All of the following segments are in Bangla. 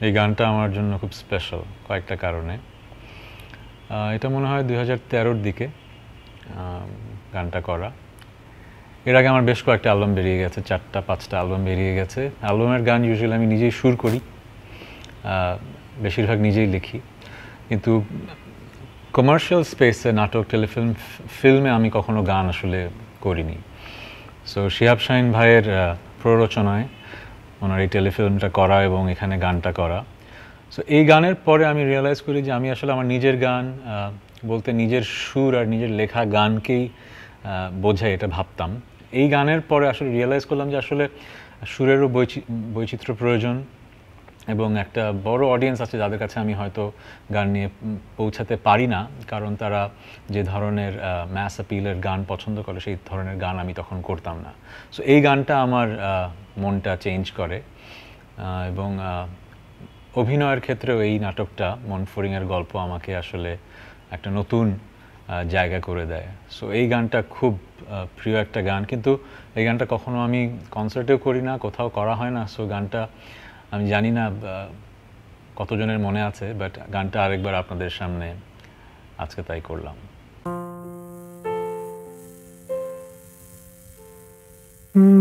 এই গানটা আমার জন্য খুব স্পেশাল কয়েকটা কারণে। এটা মনে হয় 2013-র দিকে গানটা করা। এর আগে আমার বেশ কয়েকটা অ্যালবাম বেরিয়ে গেছে, 4টা-5টা অ্যালবাম বেরিয়ে গেছে। অ্যালবামের গান ইউজুয়ালি আমি নিজেই সুর করি, বেশিরভাগ নিজেই লিখি। কিন্তু কমার্শিয়াল স্পেসে নাটক, টেলিফিল্ম, ফিল্মে আমি কখনো গান আসলে করিনি। সো শিহাব শাহীন ভাইয়ের প্ররোচনায় ওনার এই টেলিফিল্মটা করা এবং এখানে গানটা করা। সো এই গানের পরে আমি রিয়েলাইজ করি যে আমি আসলে আমার নিজের গান বলতে নিজের সুর আর নিজের লেখা গানকেই বোঝাই, এটা ভাবতাম। এই গানের পরে আসলে রিয়েলাইজ করলাম যে আসলে সুরেরও বৈচিত্র্য প্রয়োজন এবং একটা বড় অডিয়েন্স আছে যাদের কাছে আমি হয়তো গান নিয়ে পৌঁছাতে পারি না, কারণ তারা যে ধরনের ম্যাস অ্যাপিলের গান পছন্দ করে সেই ধরনের গান আমি তখন করতাম না। সো এই গানটা আমার মনটা চেঞ্জ করে এবং অভিনয়ের ক্ষেত্রেও এই নাটকটা মন ফড়িংয়ের গল্প আমাকে আসলে একটা নতুন জায়গা করে দেয়। সো এই গানটা খুব প্রিয় একটা গান, কিন্তু এই গানটা কখনো আমি কনসার্টেও করি না, কোথাও করা হয় না। সো গানটা আমি জানি না কতজনের মনে আছে, বাট গানটা আরেকবার আপনাদের সামনে আজকে তাই করলাম।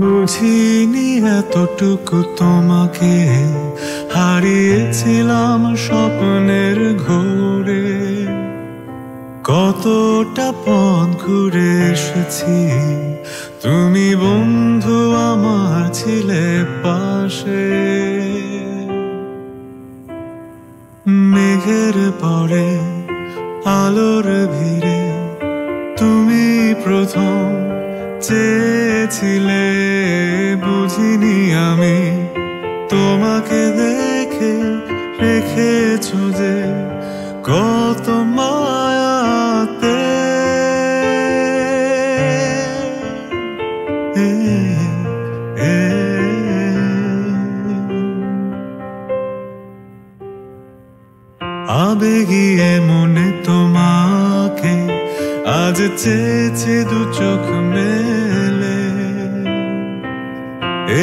বুঝিনি এতটুকু তোমাকে হারিয়েছিলাম স্বপ্নের ঘোরে, কতটা পথ ঘুরে এসেছি, তুমি বন্ধু আমার ছিলে পাশে। মেঘের পরে আলোর ভিড়ে তুমি প্রথম চেয়েছিলে, বুঝিনি আমি তোমাকে দেখে রেখেছো যে কত মায়াতে। আবেগিয়ে মনে তোমাকে আজ চেয়েছে দু চোখ মেলে,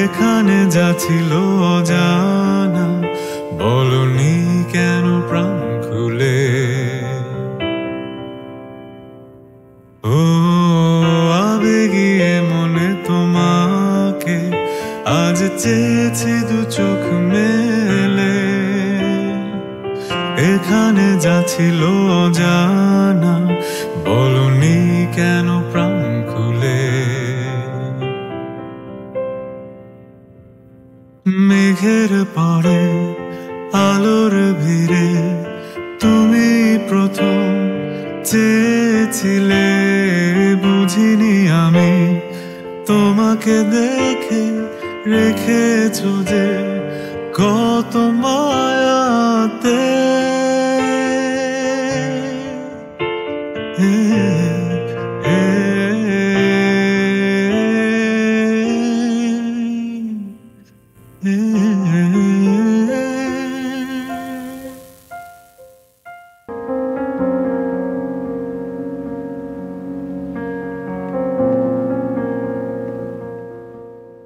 এখানে যা ছিল অজানা বলনি কেন প্রাণ খুলে। ও আবেগিয়ে মনে তোমাকে আজ চেয়েছে দু চোখ মেলে, এখানে যা ছিল অজানা বলনি কেন প্রাণ খুলে। মেঘের পরে আলোর ভিড়ে তুমি প্রথম চেয়েছিলে, বুঝিনি আমি তোমাকে দেখে রেখেছো যে কত মায়াতে।